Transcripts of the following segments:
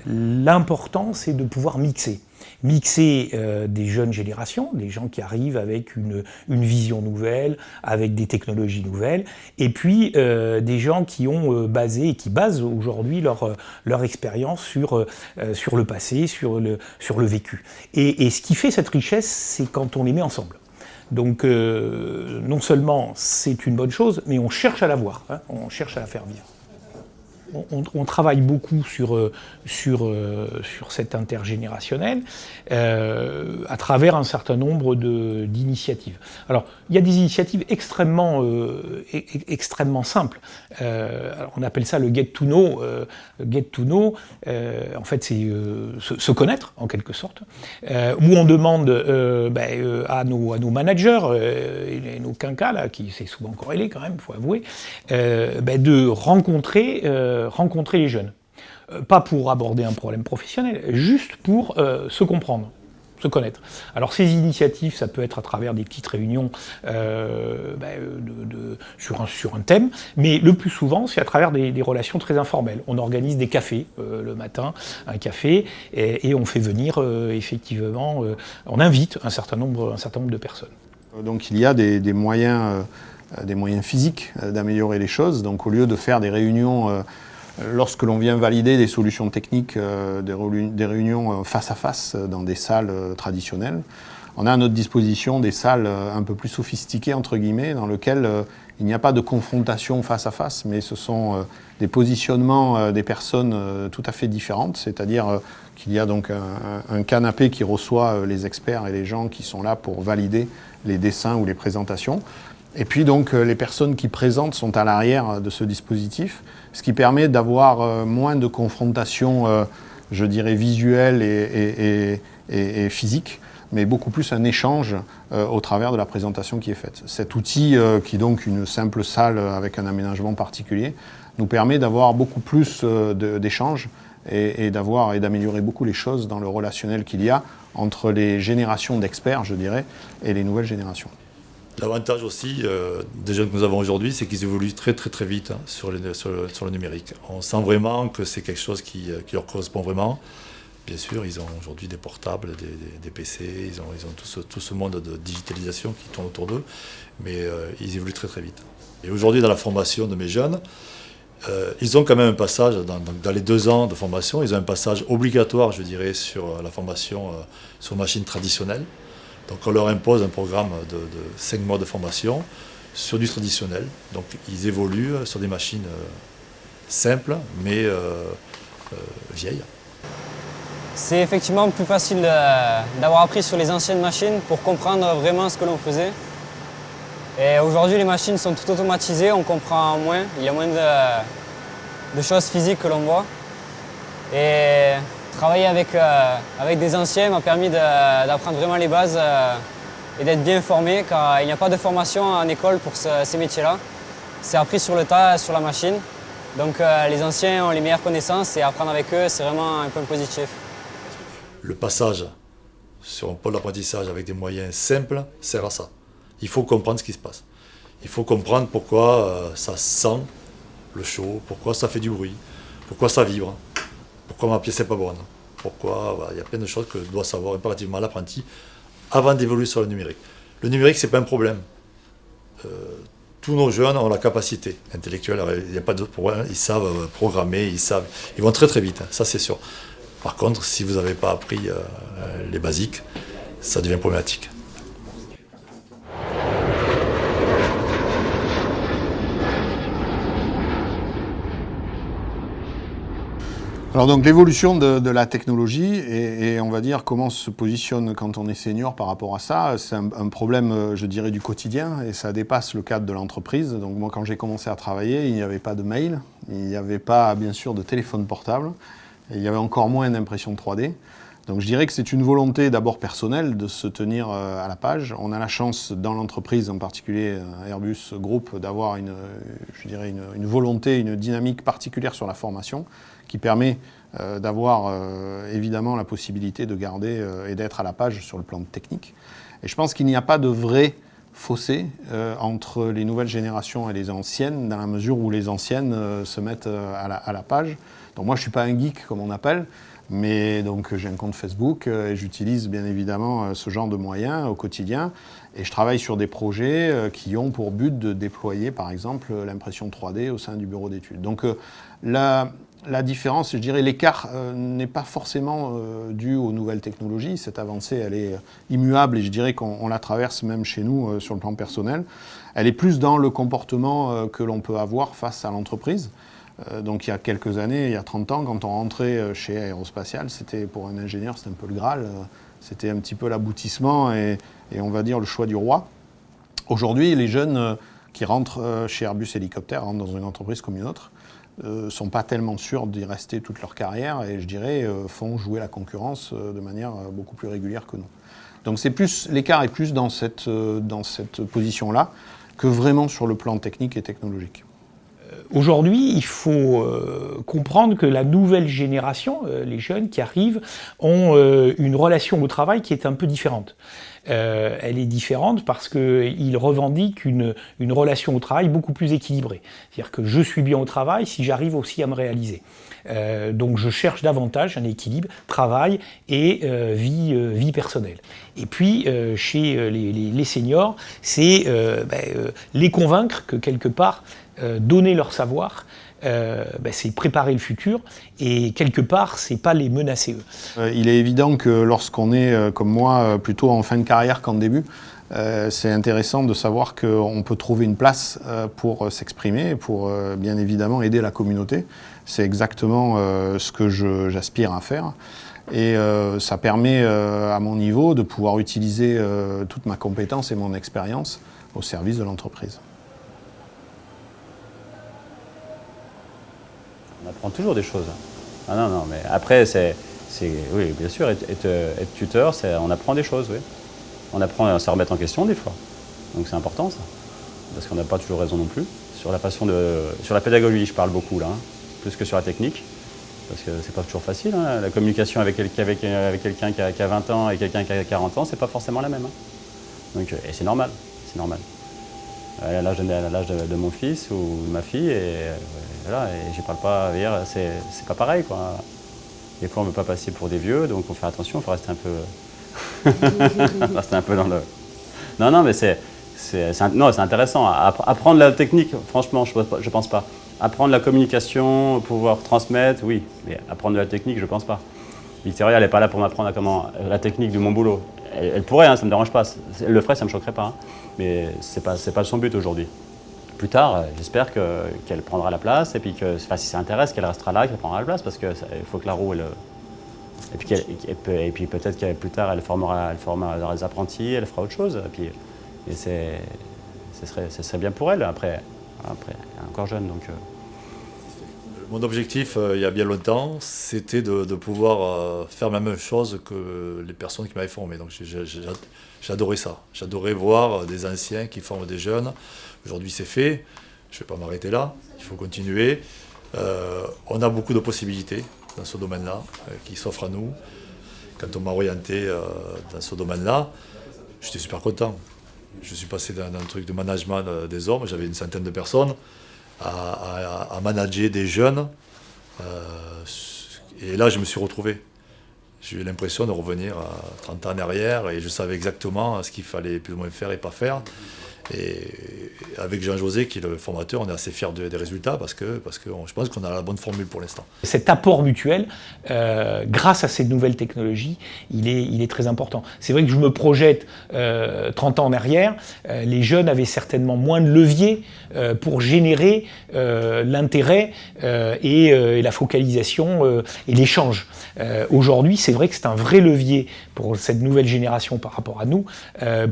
L'important, c'est de pouvoir mixer. Mixer des jeunes générations, des gens qui arrivent avec une vision nouvelle, avec des technologies nouvelles, et puis des gens qui ont basé et qui basent aujourd'hui leur expérience sur le passé, sur le vécu. Et ce qui fait cette richesse, c'est quand on les met ensemble. Donc non seulement c'est une bonne chose, mais on cherche à la voir, hein, on cherche à la faire vivre. On travaille beaucoup sur cet intergénérationnel à travers un certain nombre d'initiatives. Alors, il y a des initiatives extrêmement simples. Alors on appelle ça le get to know. Get to know, en fait, c'est se connaître, en quelque sorte, où on demande à nos managers, et nos quinquas, là, qui c'est souvent corrélé quand même, il faut avouer, de rencontrer les jeunes. Pas pour aborder un problème professionnel, juste pour se comprendre, se connaître. Alors ces initiatives, ça peut être à travers des petites réunions sur un thème, mais le plus souvent, c'est à travers des relations très informelles. On organise des cafés le matin, un café, et on fait venir effectivement, on invite un certain nombre de personnes. Donc il y a des moyens physiques d'améliorer les choses. Donc au lieu de faire des réunions lorsque l'on vient valider des solutions techniques, des réunions face à face dans des salles traditionnelles, on a à notre disposition des salles un peu plus sophistiquées, entre guillemets, dans lesquelles il n'y a pas de confrontation face à face, mais ce sont des positionnements des personnes tout à fait différentes, c'est-à-dire qu'il y a donc un canapé qui reçoit les experts et les gens qui sont là pour valider les dessins ou les présentations. Et puis donc les personnes qui présentent sont à l'arrière de ce dispositif, ce qui permet d'avoir moins de confrontations, je dirais, visuelles et physiques, mais beaucoup plus un échange au travers de la présentation qui est faite. Cet outil, qui est donc une simple salle avec un aménagement particulier, nous permet d'avoir beaucoup plus d'échanges et d'améliorer beaucoup les choses dans le relationnel qu'il y a entre les générations d'experts, je dirais, et les nouvelles générations. L'avantage aussi des jeunes que nous avons aujourd'hui, c'est qu'ils évoluent très très très vite sur le numérique. On sent vraiment que c'est quelque chose qui leur correspond vraiment. Bien sûr, ils ont aujourd'hui des portables, des PC, ils ont tout ce monde de digitalisation qui tourne autour d'eux, mais ils évoluent très très vite. Et aujourd'hui, dans la formation de mes jeunes, ils ont quand même un passage, dans les 2 ans de formation, ils ont un passage obligatoire, je dirais, sur la formation sur machine traditionnelle. Donc on leur impose un programme de 5 mois de formation sur du traditionnel. Donc ils évoluent sur des machines simples, mais vieilles. C'est effectivement plus facile d'avoir appris sur les anciennes machines pour comprendre vraiment ce que l'on faisait. Et aujourd'hui, les machines sont toutes automatisées, on comprend moins, il y a moins de choses physiques que l'on voit. Et travailler avec des anciens m'a permis d'apprendre vraiment les bases et d'être bien formé, car il n'y a pas de formation en école pour ces métiers-là. C'est appris sur le tas, sur la machine. Donc les anciens ont les meilleures connaissances et apprendre avec eux, c'est vraiment un point positif. Le passage sur un pôle d'apprentissage avec des moyens simples sert à ça. Il faut comprendre ce qui se passe. Il faut comprendre pourquoi ça sent le chaud, pourquoi ça fait du bruit, pourquoi ça vibre, pourquoi ma pièce n'est pas bonne, pourquoi il y a plein de choses que doit savoir impérativement l'apprenti avant d'évoluer sur le numérique. Le numérique, ce n'est pas un problème. Tous nos jeunes ont la capacité intellectuelle, il n'y a pas de problème, ils savent programmer, ils vont très très vite, ça c'est sûr. Par contre, si vous n'avez pas appris les basiques, ça devient problématique. Alors donc l'évolution de la technologie et on va dire comment on se positionne quand on est senior par rapport à ça, c'est un problème, je dirais, du quotidien et ça dépasse le cadre de l'entreprise. Donc moi, quand j'ai commencé à travailler, il n'y avait pas de mail, il n'y avait pas, bien sûr, de téléphone portable, et il y avait encore moins d'impression 3D. Donc je dirais que c'est une volonté d'abord personnelle de se tenir à la page. On a la chance dans l'entreprise, en particulier Airbus Group, d'avoir une volonté, une dynamique particulière sur la formation qui permet d'avoir évidemment la possibilité de garder et d'être à la page sur le plan technique. Et je pense qu'il n'y a pas de vrai fossé entre les nouvelles générations et les anciennes, dans la mesure où les anciennes se mettent à la page. Donc moi je ne suis pas un geek comme on appelle, Mais donc j'ai un compte Facebook et j'utilise bien évidemment ce genre de moyens au quotidien. Et je travaille sur des projets qui ont pour but de déployer par exemple l'impression 3D au sein du bureau d'études. Donc la différence, je dirais l'écart n'est pas forcément dû aux nouvelles technologies. Cette avancée, elle est immuable et je dirais qu'on la traverse même chez nous sur le plan personnel. Elle est plus dans le comportement que l'on peut avoir face à l'entreprise. Donc il y a quelques années, il y a 30 ans, quand on rentrait chez Aérospatiale, c'était pour un ingénieur, c'était un peu le Graal, c'était un petit peu l'aboutissement et on va dire le choix du roi. Aujourd'hui, les jeunes qui rentrent chez Airbus Hélicoptère, rentrent dans une entreprise comme une autre, sont pas tellement sûrs d'y rester toute leur carrière et je dirais font jouer la concurrence de manière beaucoup plus régulière que nous. Donc c'est plus, l'écart est plus dans cette position-là que vraiment sur le plan technique et technologique. Aujourd'hui, il faut comprendre que la nouvelle génération, les jeunes qui arrivent, ont une relation au travail qui est un peu différente. Elle est différente parce qu'ils revendiquent une relation au travail beaucoup plus équilibrée. C'est-à-dire que je suis bien au travail si j'arrive aussi à me réaliser. Donc je cherche davantage un équilibre travail et vie personnelle. Et puis chez les seniors, c'est les convaincre que quelque part, donner leur savoir, c'est préparer le futur et quelque part, c'est pas les menacer eux. Il est évident que lorsqu'on est, comme moi, plutôt en fin de carrière qu'en début, c'est intéressant de savoir qu'on peut trouver une place pour s'exprimer, pour bien évidemment aider la communauté. C'est exactement ce que j'aspire à faire. Et ça permet, à mon niveau, de pouvoir utiliser toute ma compétence et mon expérience au service de l'entreprise. On apprend toujours des choses. Ah non, mais après, oui, bien sûr, être tuteur, on apprend des choses, oui. On apprend à se remettre en question des fois. Donc c'est important, ça. Parce qu'on n'a pas toujours raison non plus. Sur la pédagogie, je parle beaucoup, là, plus que sur la technique. Parce que c'est pas toujours facile, hein. La communication avec quelqu'un qui a 20 ans et quelqu'un qui a 40 ans, c'est pas forcément la même. Hein. Donc, et c'est normal, c'est normal. À l'âge de mon fils ou de ma fille, et voilà, et j'y parle pas hier, c'est pas pareil, quoi. Des fois on ne veut pas passer pour des vieux, donc on fait attention, il faut rester un peu rester un peu dans le... Non, mais c'est intéressant. Apprendre la technique, franchement, je pense pas. Apprendre la communication, pouvoir transmettre, oui, mais apprendre de la technique, je pense pas. Victoria, elle n'est pas là pour m'apprendre la technique de mon boulot. Elle pourrait, hein, ça ne me dérange pas. Elle le ferait, ça ne me choquerait pas. Hein. Mais ce n'est pas son but aujourd'hui. Plus tard, j'espère qu'elle prendra la place et puis que si ça intéresse, qu'elle restera là, qu'elle prendra la place parce qu'il faut que la roue... Et puis peut-être que plus tard, elle formera des apprentis, elle fera autre chose. Et ce serait bien pour elle. Après elle est encore jeune. Donc, Mon objectif, il y a bien longtemps, c'était de pouvoir faire la même chose que les personnes qui m'avaient formé. Donc j'adorais ça. J'adorais voir des anciens qui forment des jeunes. Aujourd'hui, c'est fait. Je ne vais pas m'arrêter là. Il faut continuer. On a beaucoup de possibilités dans ce domaine-là qui s'offrent à nous. Quand on m'a orienté dans ce domaine-là, j'étais super content. Je suis passé d'un truc de management des hommes, j'avais une centaine de personnes, à manager des jeunes. Et là, je me suis retrouvé. J'ai eu l'impression de revenir à 30 ans en arrière et je savais exactement ce qu'il fallait plus ou moins faire et pas faire. Et avec Jean-José, qui est le formateur, on est assez fiers des résultats parce que je pense qu'on a la bonne formule pour l'instant. Cet apport mutuel, grâce à ces nouvelles technologies, il est très important. C'est vrai que je me projette 30 ans en arrière, les jeunes avaient certainement moins de levier pour générer l'intérêt et la focalisation et l'échange. Aujourd'hui, c'est vrai que c'est un vrai levier pour cette nouvelle génération par rapport à nous,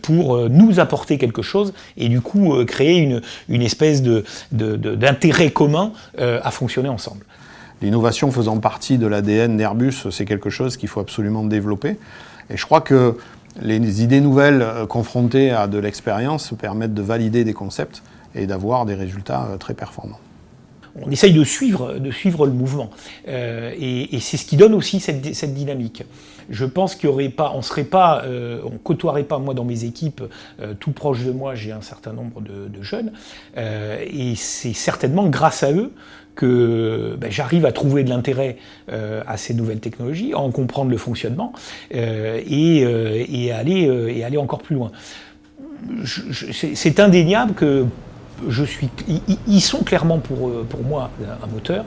pour nous apporter quelque chose et du coup créer une espèce d'intérêt commun à fonctionner ensemble. L'innovation faisant partie de l'ADN d'Airbus, c'est quelque chose qu'il faut absolument développer. Et je crois que les idées nouvelles confrontées à de l'expérience permettent de valider des concepts et d'avoir des résultats très performants. on essaye de suivre le mouvement. Et c'est ce qui donne aussi cette dynamique. Je pense qu'on on côtoierait pas, moi dans mes équipes, tout proche de moi, j'ai un certain nombre de jeunes, et c'est certainement grâce à eux que j'arrive à trouver de l'intérêt à ces nouvelles technologies, à en comprendre le fonctionnement, et aller encore plus loin. C'est indéniable que ils sont clairement pour moi un moteur,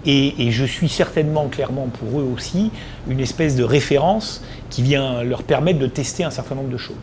et je suis certainement clairement pour eux aussi une espèce de référence qui vient leur permettre de tester un certain nombre de choses.